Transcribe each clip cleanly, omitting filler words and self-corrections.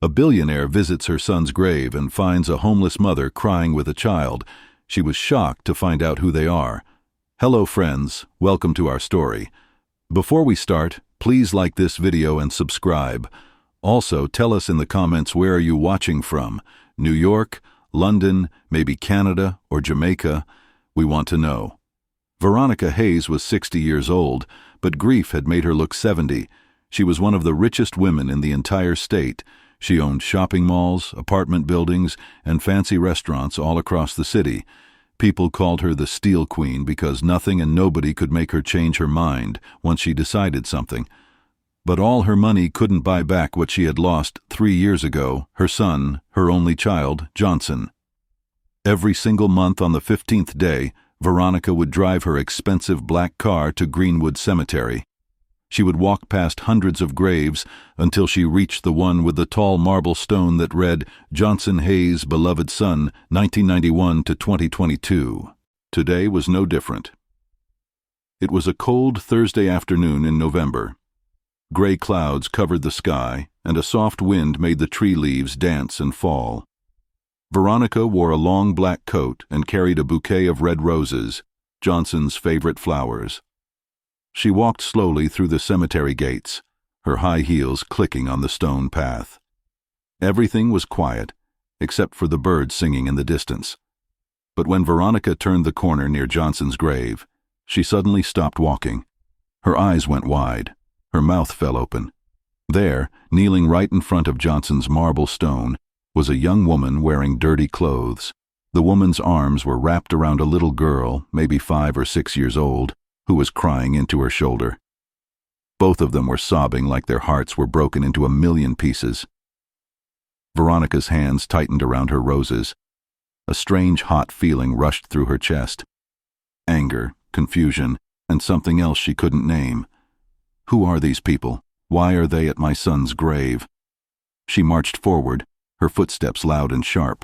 A billionaire visits her son's grave and finds a homeless mother crying with a child. She was shocked to find out who they are. Hello friends, welcome to our story. Before we start, please like this video and subscribe. Also, tell us in the comments where are you watching from? New York, London, maybe Canada or Jamaica? We want to know. Veronica Hayes was 60 years old, but grief had made her look 70. She was one of the richest women in the entire state. She owned shopping malls, apartment buildings, and fancy restaurants all across the city. People called her the Steel Queen because nothing and nobody could make her change her mind once she decided something. But all her money couldn't buy back what she had lost 3 years ago, her son, her only child, Johnson. Every single month on the 15th day, Veronica would drive her expensive black car to Greenwood Cemetery. She would walk past hundreds of graves until she reached the one with the tall marble stone that read, Johnson Hayes, beloved son, 1991 to 2022. Today was no different. It was a cold Thursday afternoon in November. Gray clouds covered the sky, and a soft wind made the tree leaves dance and fall. Veronica wore a long black coat and carried a bouquet of red roses, Johnson's favorite flowers. She walked slowly through the cemetery gates, her high heels clicking on the stone path. Everything was quiet, except for the birds singing in the distance. But when Veronica turned the corner near Johnson's grave, she suddenly stopped walking. Her eyes went wide, her mouth fell open. There, kneeling right in front of Johnson's marble stone, was a young woman wearing dirty clothes. The woman's arms were wrapped around a little girl, maybe 5 or 6 years old, who was crying into her shoulder. Both of them were sobbing like their hearts were broken into a million pieces. Veronica's hands tightened around her roses. A strange hot feeling rushed through her chest. Anger, confusion, and something else she couldn't name. Who are these people? Why are they at my son's grave? She marched forward, her footsteps loud and sharp.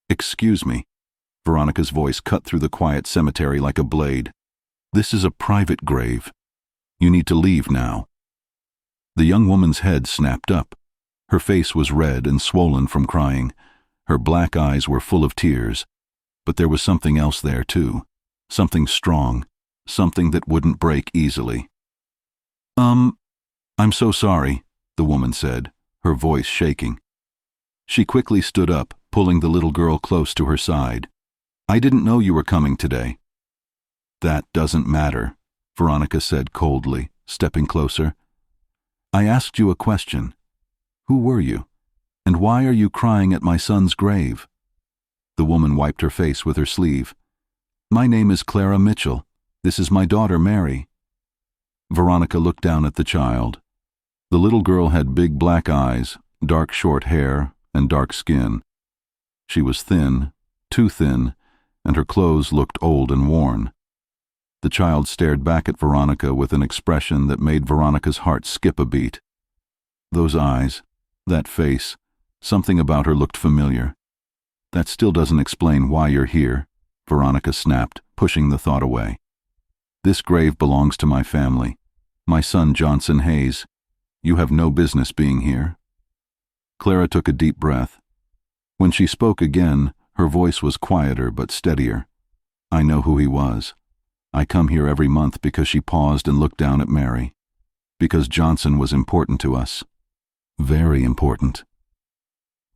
Excuse me. Veronica's voice cut through the quiet cemetery like a blade. This is a private grave. You need to leave now. The young woman's head snapped up. Her face was red and swollen from crying. Her black eyes were full of tears. But there was something else there, too. Something strong. Something that wouldn't break easily. I'm so sorry, the woman said, her voice shaking. She quickly stood up, pulling the little girl close to her side. I didn't know you were coming today. That doesn't matter, Veronica said coldly, stepping closer. I asked you a question. Who were you? And why are you crying at my son's grave? The woman wiped her face with her sleeve. My name is Clara Mitchell. This is my daughter, Mary. Veronica looked down at the child. The little girl had big black eyes, dark short hair, and dark skin. She was thin, too thin, and her clothes looked old and worn. The child stared back at Veronica with an expression that made Veronica's heart skip a beat. Those eyes, that face, something about her looked familiar. That still doesn't explain why you're here, Veronica snapped, pushing the thought away. This grave belongs to my family. My son, Johnson Hayes. You have no business being here. Clara took a deep breath. When she spoke again, her voice was quieter but steadier. I know who he was. I come here every month because she paused and looked down at Mary. Because Johnson was important to us. Very important.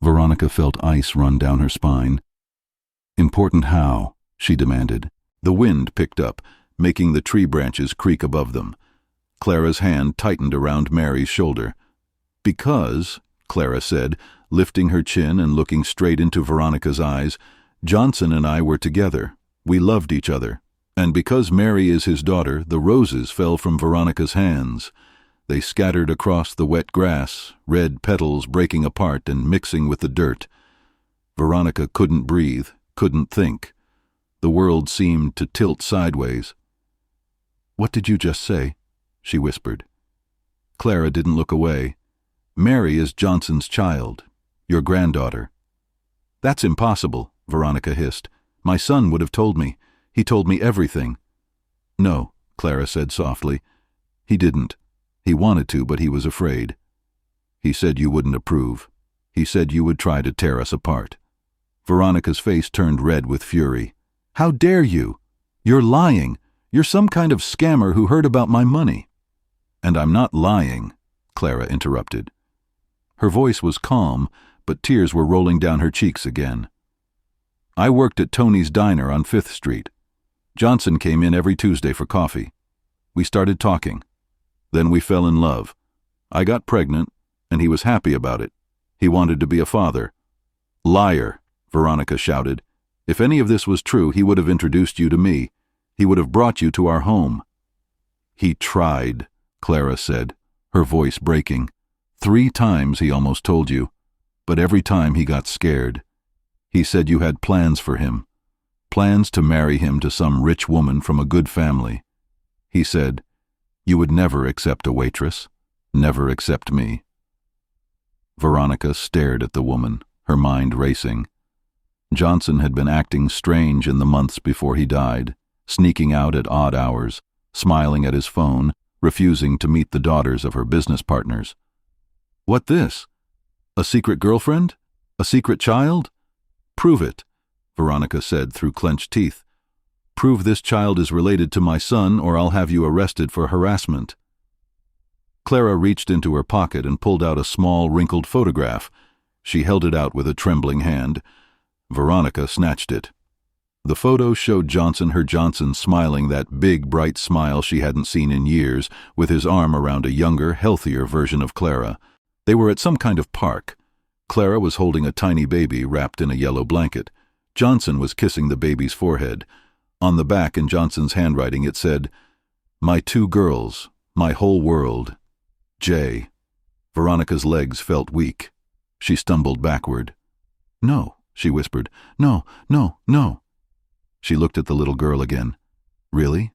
Veronica felt ice run down her spine. Important how? She demanded. The wind picked up, making the tree branches creak above them. Clara's hand tightened around Mary's shoulder. Because, Clara said, lifting her chin and looking straight into Veronica's eyes, Johnson and I were together. We loved each other. And because Mary is his daughter, the roses fell from Veronica's hands. They scattered across the wet grass, red petals breaking apart and mixing with the dirt. Veronica couldn't breathe, couldn't think. The world seemed to tilt sideways. What did you just say? She whispered. Clara didn't look away. Mary is Johnson's child, your granddaughter. That's impossible, Veronica hissed. My son would have told me. He told me everything. No, Clara said softly. He didn't. He wanted to, but he was afraid. He said you wouldn't approve. He said you would try to tear us apart." Veronica's face turned red with fury. "How dare you? You're lying. You're some kind of scammer who heard about my money." "And I'm not lying," Clara interrupted. Her voice was calm, but tears were rolling down her cheeks again. "I worked at Tony's Diner on 5th Street. Johnson came in every Tuesday for coffee. We started talking. Then we fell in love. I got pregnant, and he was happy about it. He wanted to be a father." "Liar," Veronica shouted. "If any of this was true, he would have introduced you to me. He would have brought you to our home." "He tried," Clara said, her voice breaking. "3 times he almost told you, but every time he got scared. He said you had plans for him, plans to marry him to some rich woman from a good family. He said, you would never accept a waitress, never accept me." Veronica stared at the woman, her mind racing. Johnson had been acting strange in the months before he died, sneaking out at odd hours, smiling at his phone, refusing to meet the daughters of her business partners. "What this? A secret girlfriend? A secret child? Prove it," Veronica said through clenched teeth. "Prove this child is related to my son, or I'll have you arrested for harassment." Clara reached into her pocket and pulled out a small, wrinkled photograph. She held it out with a trembling hand. Veronica snatched it. The photo showed her Johnson smiling that big, bright smile she hadn't seen in years, with his arm around a younger, healthier version of Clara. They were at some kind of park. Clara was holding a tiny baby wrapped in a yellow blanket. Johnson was kissing the baby's forehead. On the back, in Johnson's handwriting, it said, "My 2 girls, my whole world. J." Veronica's legs felt weak. She stumbled backward. "No," she whispered. "No, no, no." She looked at the little girl again. "Really?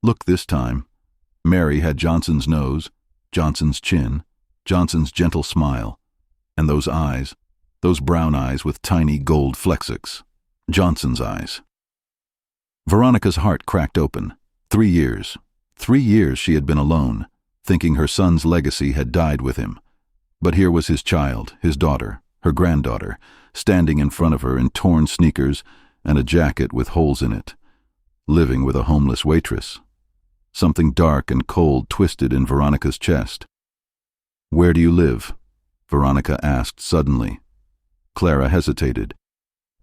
Look this time." Mary had Johnson's nose, Johnson's chin, Johnson's gentle smile, and those eyes, those brown eyes with tiny gold flecks. Johnson's eyes. Veronica's heart cracked open. 3 years. 3 years she had been alone, thinking her son's legacy had died with him. But here was his child, his daughter, her granddaughter, standing in front of her in torn sneakers and a jacket with holes in it, living with a homeless waitress. Something dark and cold twisted in Veronica's chest. "Where do you live?" Veronica asked suddenly. Clara hesitated.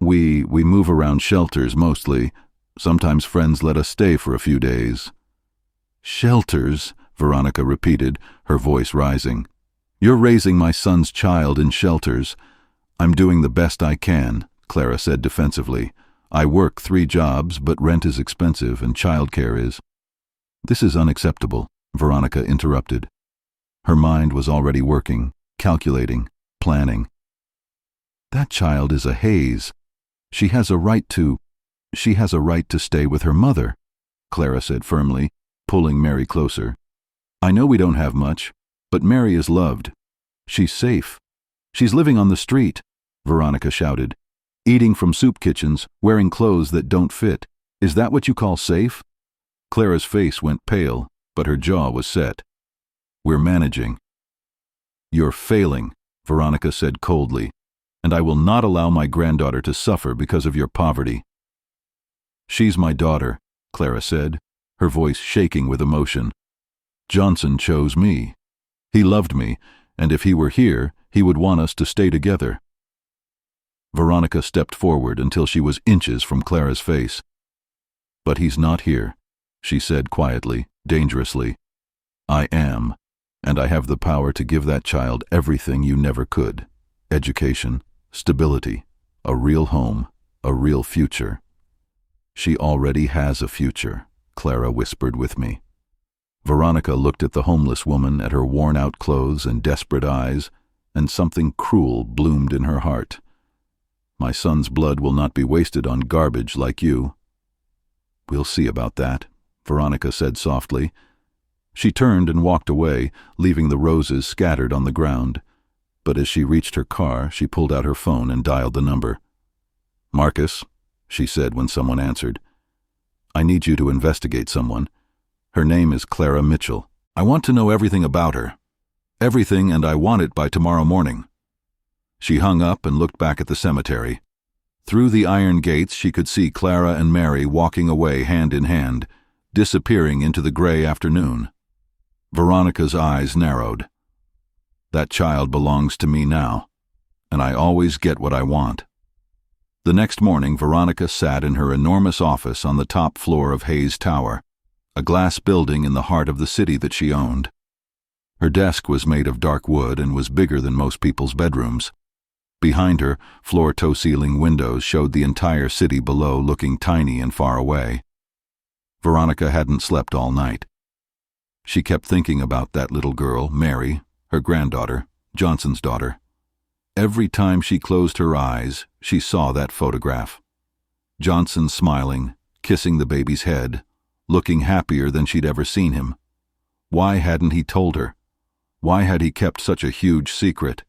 We move around shelters mostly. Sometimes friends let us stay for a few days." "Shelters," Veronica repeated, her voice rising. "You're raising my son's child in shelters." "I'm doing the best I can," Clara said defensively. "I work 3 jobs, but rent is expensive and childcare is." "This is unacceptable," Veronica interrupted. Her mind was already working, calculating, planning. "That child is a Hayes. She has a right to stay with her mother," Clara said firmly, pulling Mary closer. "I know we don't have much, but Mary is loved. She's safe. She's living on the street," Veronica shouted. "Eating from soup kitchens, wearing clothes that don't fit. Is that what you call safe?" Clara's face went pale, but her jaw was set. "We're managing." "You're failing," Veronica said coldly, "and I will not allow my granddaughter to suffer because of your poverty." "She's my daughter," Clara said, her voice shaking with emotion. "Johnson chose me. He loved me, and if he were here, he would want us to stay together." Veronica stepped forward until she was inches from Clara's face. "But he's not here," she said quietly, dangerously. "I am, and I have the power to give that child everything you never could. Education, stability, a real home, a real future." "She already has a future," Clara whispered with me. Veronica looked at the homeless woman, at her worn-out clothes and desperate eyes, and something cruel bloomed in her heart. "My son's blood will not be wasted on garbage like you." "We'll see about that," Veronica said softly. She turned and walked away, leaving the roses scattered on the ground. But as she reached her car, she pulled out her phone and dialed the number. "Marcus," she said when someone answered. "I need you to investigate someone. Her name is Clara Mitchell. I want to know everything about her. Everything, and I want it by tomorrow morning." She hung up and looked back at the cemetery. Through the iron gates she could see Clara and Mary walking away hand in hand, disappearing into the gray afternoon. Veronica's eyes narrowed. That child belongs to me now, and I always get what I want. The next morning, Veronica sat in her enormous office on the top floor of Hayes Tower, a glass building in the heart of the city that she owned. Her desk was made of dark wood and was bigger than most people's bedrooms. Behind her, floor-to-ceiling windows showed the entire city below, looking tiny and far away. Veronica hadn't slept all night. She kept thinking about that little girl, Mary, her granddaughter, Johnson's daughter. Every time she closed her eyes, she saw that photograph. Johnson smiling, kissing the baby's head, looking happier than she'd ever seen him. Why hadn't he told her? Why had he kept such a huge secret?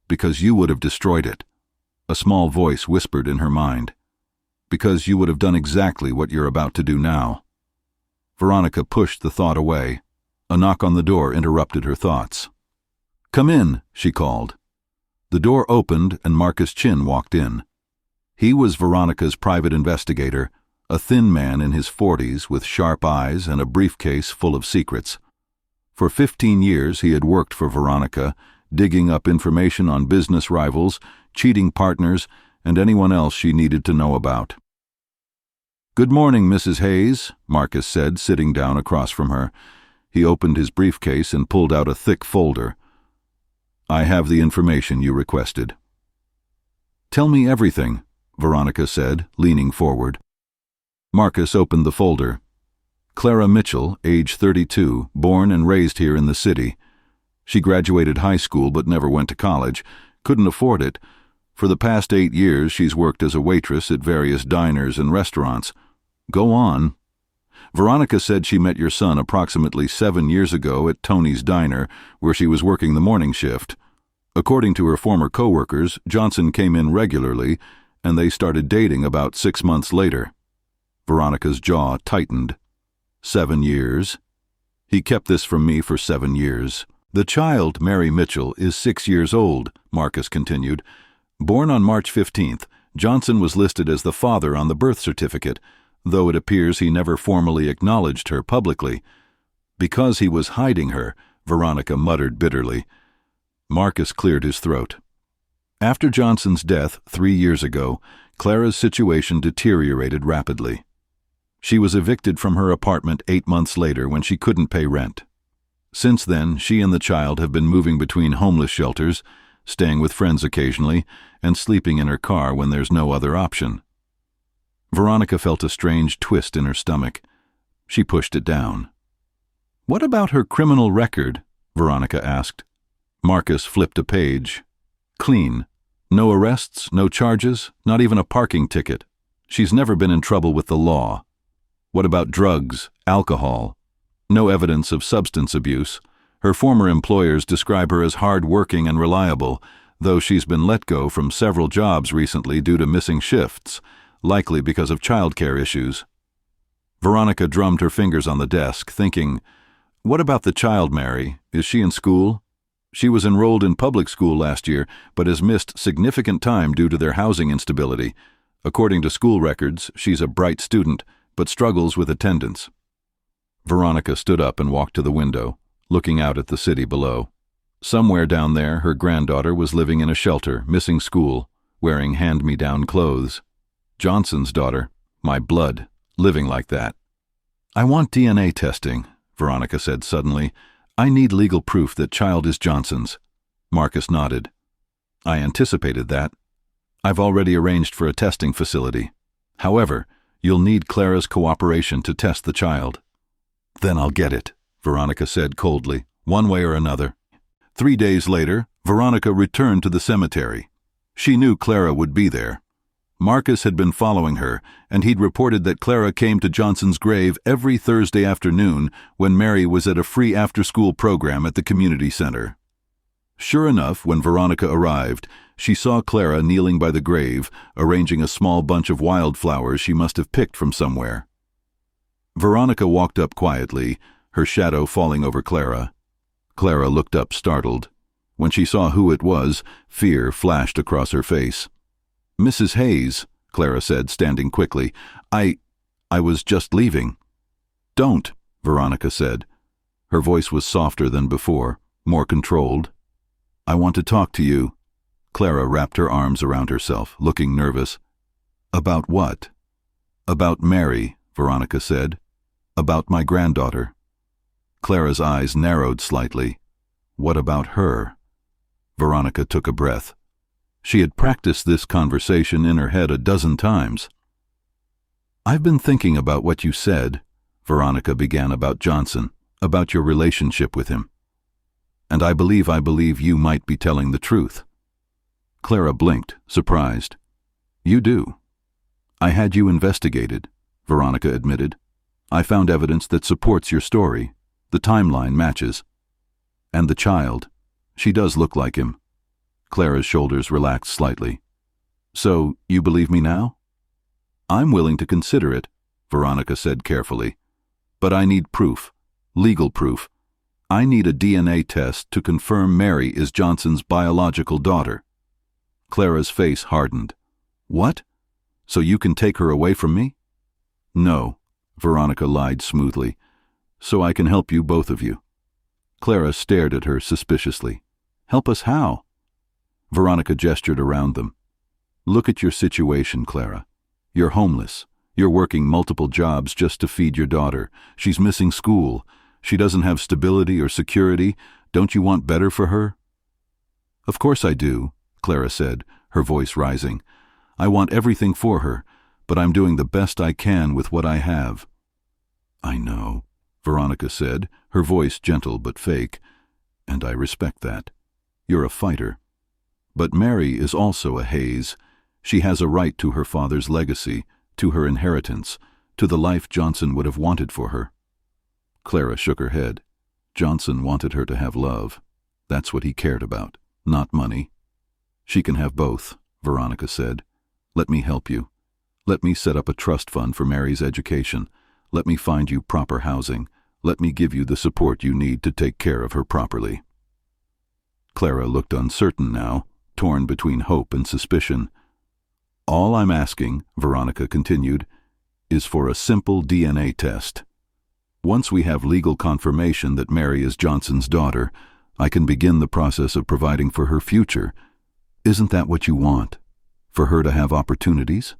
Because you would have destroyed it. A small voice whispered in her mind. Because you would have done exactly what you're about to do now. Veronica pushed the thought away. A knock on the door interrupted her thoughts. "Come in," she called. The door opened and Marcus Chin walked in. He was Veronica's private investigator, a thin man in his 40s with sharp eyes and a briefcase full of secrets. For 15 years he had worked for Veronica, digging up information on business rivals, cheating partners, and anyone else she needed to know about. "Good morning, Mrs. Hayes," Marcus said, sitting down across from her. He opened his briefcase and pulled out a thick folder. "I have the information you requested." "Tell me everything," Veronica said, leaning forward. Marcus opened the folder. Clara Mitchell, age 32, born and raised here in the city. She graduated high school but never went to college, couldn't afford it. For the past 8 years she's worked as a waitress at various diners and restaurants. Go on. Veronica said she met your son approximately 7 years ago at Tony's Diner, where she was working the morning shift. According to her former co-workers, Johnson came in regularly, and they started dating about 6 months later. Veronica's jaw tightened. 7 years? He kept this from me for 7 years. The child, Mary Mitchell, is 6 years old, Marcus continued. Born on March 15th, Johnson was listed as the father on the birth certificate, though it appears he never formally acknowledged her publicly. Because he was hiding her, Veronica muttered bitterly. Marcus cleared his throat. After Johnson's death 3 years ago, Clara's situation deteriorated rapidly. She was evicted from her apartment 8 months later when she couldn't pay rent. Since then, she and the child have been moving between homeless shelters, staying with friends occasionally, and sleeping in her car when there's no other option. Veronica felt a strange twist in her stomach. She pushed it down. "What about her criminal record?" Veronica asked. Marcus flipped a page. "Clean. No arrests, no charges, not even a parking ticket. She's never been in trouble with the law." "What about drugs, alcohol?" "No evidence of substance abuse. Her former employers describe her as hard-working and reliable, though she's been let go from several jobs recently due to missing shifts, likely because of childcare issues." Veronica drummed her fingers on the desk, thinking, "What about the child, Mary? Is she in school?" "She was enrolled in public school last year, but has missed significant time due to their housing instability. According to school records, she's a bright student, but struggles with attendance." Veronica stood up and walked to the window, looking out at the city below. Somewhere down there, her granddaughter was living in a shelter, missing school, wearing hand-me-down clothes. Johnson's daughter, my blood, living like that. "I want DNA testing," Veronica said suddenly. "I need legal proof that child is Johnson's." Marcus nodded. "I anticipated that. I've already arranged for a testing facility. However, you'll need Clara's cooperation to test the child." "Then I'll get it," Veronica said coldly, "one way or another." 3 days later, Veronica returned to the cemetery. She knew Clara would be there. Marcus had been following her, and he'd reported that Clara came to Johnson's grave every Thursday afternoon when Mary was at a free after-school program at the community center. Sure enough, when Veronica arrived, she saw Clara kneeling by the grave, arranging a small bunch of wildflowers she must have picked from somewhere. Veronica walked up quietly, her shadow falling over Clara. Clara looked up startled. When she saw who it was, fear flashed across her face. "Mrs. Hayes," Clara said, standing quickly. I was just leaving." "Don't," Veronica said. Her voice was softer than before, more controlled. "I want to talk to you." Clara wrapped her arms around herself, looking nervous. "About what?" "About Mary," Veronica said. "About my granddaughter." Clara's eyes narrowed slightly. "What about her?" Veronica took a breath. She had practiced this conversation in her head a dozen times. "I've been thinking about what you said," Veronica began, "about Johnson, about your relationship with him. And I believe you might be telling the truth." Clara blinked, surprised. "You do?" "I had you investigated," Veronica admitted. "I found evidence that supports your story. The timeline matches. And the child. She does look like him." Clara's shoulders relaxed slightly. "So, you believe me now?" "I'm willing to consider it," Veronica said carefully. "But I need proof. Legal proof. I need a DNA test to confirm Mary is Johnson's biological daughter." Clara's face hardened. "What? So you can take her away from me?" "No," Veronica lied smoothly. "So I can help you, both of you." Clara stared at her suspiciously. "Help us how?" Veronica gestured around them. "Look at your situation, Clara. You're homeless. You're working multiple jobs just to feed your daughter. She's missing school. She doesn't have stability or security. Don't you want better for her?" "Of course I do," Clara said, her voice rising. "I want everything for her, but I'm doing the best I can with what I have." "I know," Veronica said, her voice gentle but fake, "and I respect that. You're a fighter. But Mary is also a Hayes. She has a right to her father's legacy, to her inheritance, to the life Johnson would have wanted for her." Clara shook her head. "Johnson wanted her to have love. That's what he cared about, not money." "She can have both," Veronica said. "Let me help you. Let me set up a trust fund for Mary's education. Let me find you proper housing. Let me give you the support you need to take care of her properly." Clara looked uncertain now, torn between hope and suspicion. "All I'm asking," Veronica continued, "is for a simple DNA test. Once we have legal confirmation that Mary is Johnson's daughter, I can begin the process of providing for her future. Isn't that what you want? For her to have opportunities?"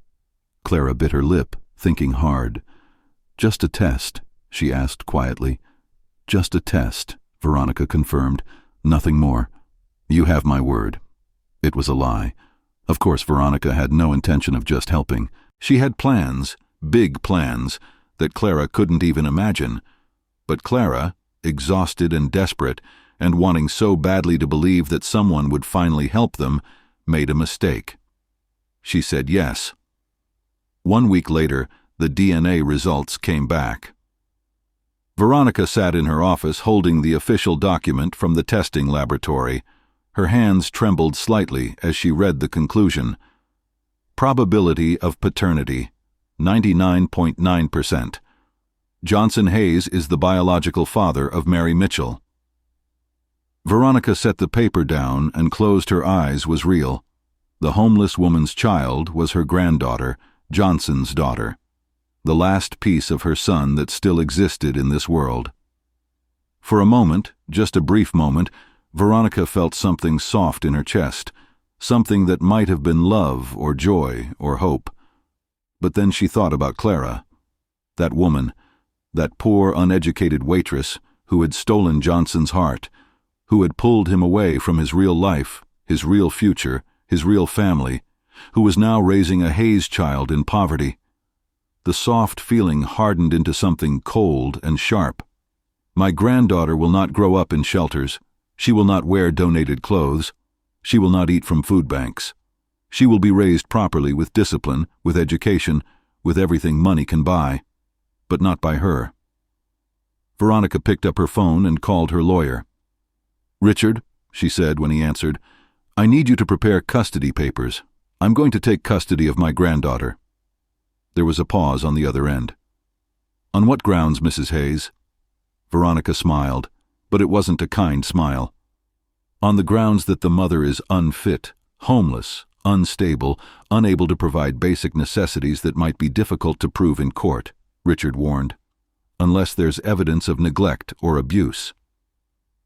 Clara bit her lip, thinking hard. "Just a test," she asked quietly. "Just a test," Veronica confirmed. "Nothing more. You have my word." It was a lie. Of course, Veronica had no intention of just helping. She had plans, big plans, that Clara couldn't even imagine. But Clara, exhausted and desperate, and wanting so badly to believe that someone would finally help them, made a mistake. She said yes. 1 week later, the DNA results came back. Veronica sat in her office holding the official document from the testing laboratory. Her hands trembled slightly as she read the conclusion. Probability of paternity, 99.9%. Johnson Hayes is the biological father of Mary Mitchell. Veronica set the paper down and closed her eyes. Was real. The homeless woman's child was her granddaughter, Johnson's daughter, the last piece of her son that still existed in this world. For a moment, just a brief moment, Veronica felt something soft in her chest, something that might have been love or joy or hope. But then she thought about Clara. That woman, that poor uneducated waitress who had stolen Johnson's heart, who had pulled him away from his real life, his real future, his real family, who was now raising a Hayes child in poverty. The soft feeling hardened into something cold and sharp. My granddaughter will not grow up in shelters. She will not wear donated clothes. She will not eat from food banks. She will be raised properly with discipline, with education, with everything money can buy. But not by her. Veronica picked up her phone and called her lawyer. "Richard," she said when he answered, "I need you to prepare custody papers. I'm going to take custody of my granddaughter." There was a pause on the other end. "On what grounds, Mrs. Hayes?" Veronica smiled. but it wasn't a kind smile. On the grounds that the mother is unfit, homeless, unstable, unable to provide basic necessities that might be difficult to prove in court, Richard warned. Unless there's evidence of neglect or abuse.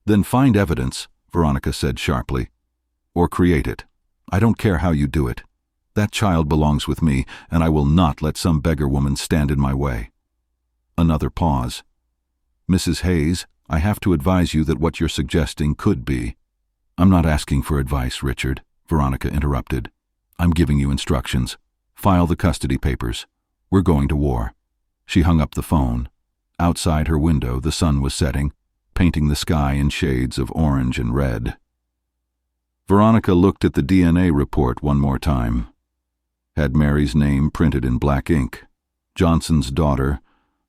Then find evidence, Veronica said sharply. Or create it. I don't care how you do it. That child belongs with me, and I will not let some beggar woman stand in my way. Another pause. Mrs. Hayes, I have to advise you that what you're suggesting could be. I'm not asking for advice, Richard, Veronica interrupted. I'm giving you instructions. File the custody papers. We're going to war. She hung up the phone. Outside her window, the sun was setting, painting the sky in shades of orange and red. Veronica looked at the DNA report one more time. Had Mary's name printed in black ink. Johnson's daughter,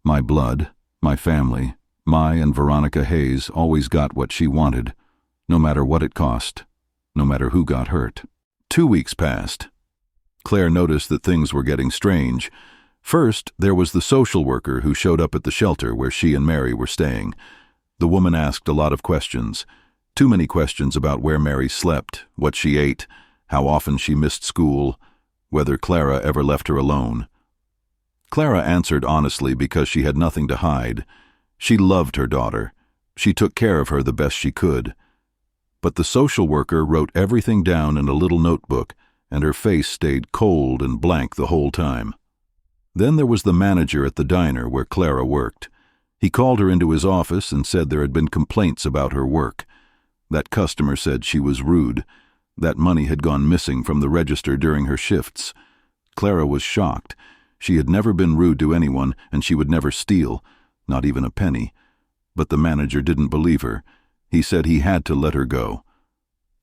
my blood, my family, my and Veronica Hayes always got what she wanted, no matter what it cost, no matter who got hurt. 2 weeks passed. Claire noticed that things were getting strange. First, there was the social worker who showed up at the shelter where she and Mary were staying. The woman asked a lot of questions. Too many questions about where Mary slept, what she ate, how often she missed school, whether Clara ever left her alone. Clara answered honestly because she had nothing to hide. She loved her daughter. She took care of her the best she could. But the social worker wrote everything down in a little notebook, and her face stayed cold and blank the whole time. Then there was the manager at the diner where Clara worked. He called her into his office and said there had been complaints about her work. That customer said she was rude. That money had gone missing from the register during her shifts. Clara was shocked. She had never been rude to anyone, and she would never steal, not even a penny. But the manager didn't believe her. He said he had to let her go.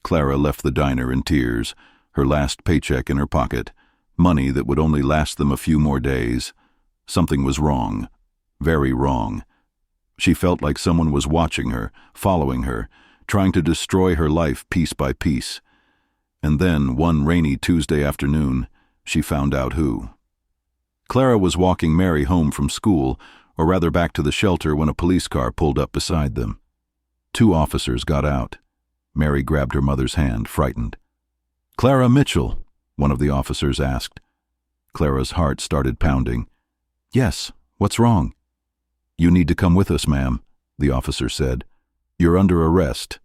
Clara left the diner in tears, her last paycheck in her pocket, money that would only last them a few more days. Something was wrong. Very wrong. She felt like someone was watching her, following her, trying to destroy her life piece by piece. And then, one rainy Tuesday afternoon, she found out who. Clara was walking Mary home from school, or rather back to the shelter, when a police car pulled up beside them. 2 officers got out. Mary grabbed her mother's hand, frightened. "Clara Mitchell," one of the officers asked. Clara's heart started pounding. "Yes, what's wrong?" "You need to come with us, ma'am," the officer said. "You're under arrest."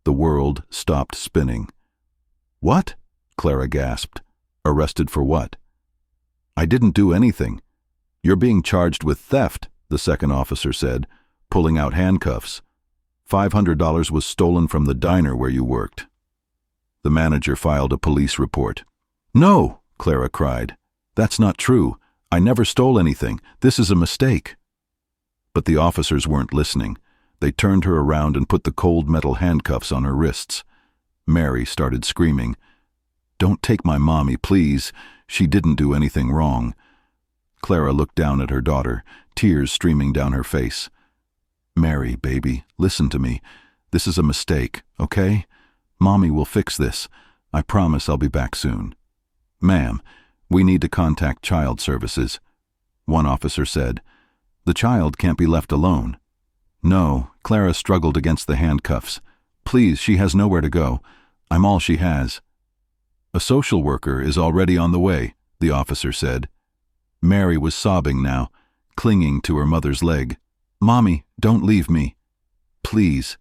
The world stopped spinning. "What?" Clara gasped. "Arrested for what?" "I didn't do anything." "You're being charged with theft," the second officer said, pulling out handcuffs. $500 was stolen from the diner where you worked. The manager filed a police report. "No," Clara cried. "That's not true. I never stole anything. This is a mistake." But the officers weren't listening. They turned her around and put the cold metal handcuffs on her wrists. Mary started screaming. "Don't take my mommy, please. She didn't do anything wrong." Clara looked down at her daughter, tears streaming down her face. "Mary, baby, listen to me. This is a mistake, okay? Mommy will fix this. I promise I'll be back soon." "Ma'am, we need to contact child services," one officer said. "The child can't be left alone." "No," Clara struggled against the handcuffs. "Please, she has nowhere to go. I'm all she has." "A social worker is already on the way," the officer said. Mary was sobbing now, clinging to her mother's leg. "Mommy, don't leave me. Please."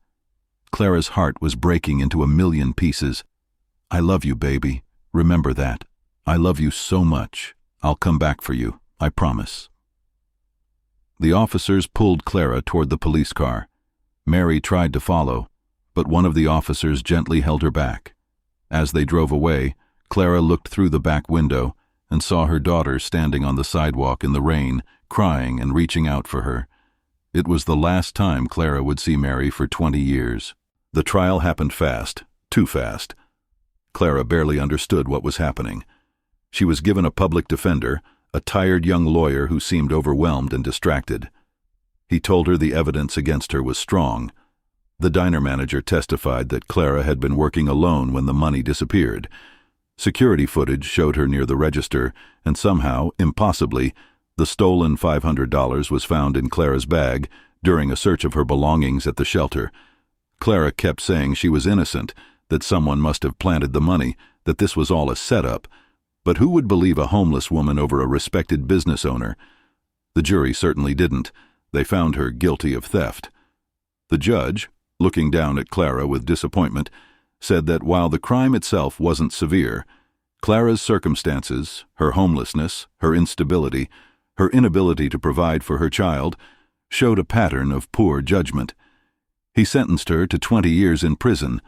Clara's heart was breaking into a million pieces. "I love you, baby. Remember that. I love you so much. I'll come back for you, I promise." The officers pulled Clara toward the police car. Mary tried to follow, but one of the officers gently held her back. As they drove away, Clara looked through the back window and saw her daughter standing on the sidewalk in the rain, crying and reaching out for her. It was the last time Clara would see Mary for 20 years. The trial happened fast, too fast. Clara barely understood what was happening. She was given a public defender, a tired young lawyer who seemed overwhelmed and distracted. He told her the evidence against her was strong. The diner manager testified that Clara had been working alone when the money disappeared. Security footage showed her near the register, and somehow, impossibly, the stolen $500 was found in Clara's bag, During a search of her belongings at the shelter, Clara kept saying she was innocent, that someone must have planted the money, that this was all a setup. But who would believe a homeless woman over a respected business owner? The jury certainly didn't. They found her guilty of theft. The judge, looking down at Clara with disappointment, said that while the crime itself wasn't severe, Clara's circumstances, her homelessness, her instability, her inability to provide for her child, showed a pattern of poor judgment. He sentenced her to 20 years in prison.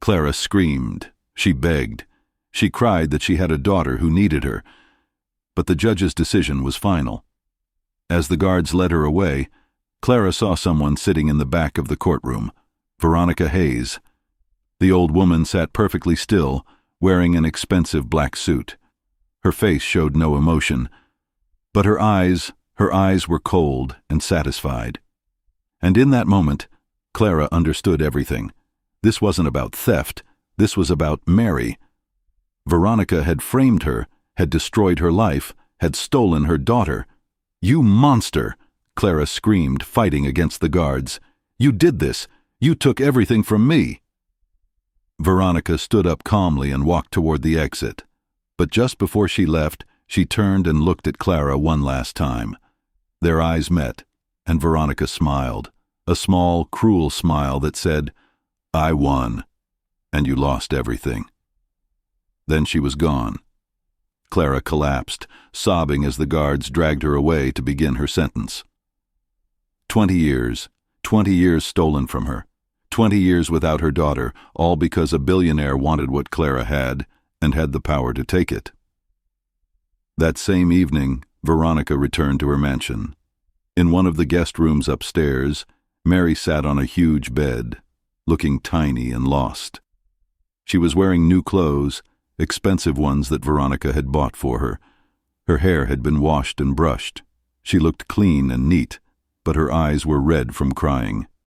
Clara screamed. She begged. She cried that she had a daughter who needed her. But the judge's decision was final. As the guards led her away, Clara saw someone sitting in the back of the courtroom, Veronica Hayes. The old woman sat perfectly still, wearing an expensive black suit. Her face showed no emotion, but her eyes were cold and satisfied. And in that moment, Clara understood everything. This wasn't about theft. This was about Mary. Veronica had framed her, had destroyed her life, had stolen her daughter. "You monster!" Clara screamed, fighting against the guards. "You did this! You took everything from me!" Veronica stood up calmly and walked toward the exit. But just before she left, she turned and looked at Clara one last time. Their eyes met, and Veronica smiled, a small, cruel smile that said, "I won, and you lost everything." Then she was gone. Clara collapsed, sobbing as the guards dragged her away to begin her sentence. 20 years stolen from her, 20 years without her daughter, all because a billionaire wanted what Clara had and had the power to take it. That same evening, Veronica returned to her mansion. In one of the guest rooms upstairs, Mary sat on a huge bed, looking tiny and lost. She was wearing new clothes, expensive ones that Veronica had bought for her. Her hair had been washed and brushed. She looked clean and neat, but her eyes were red from crying.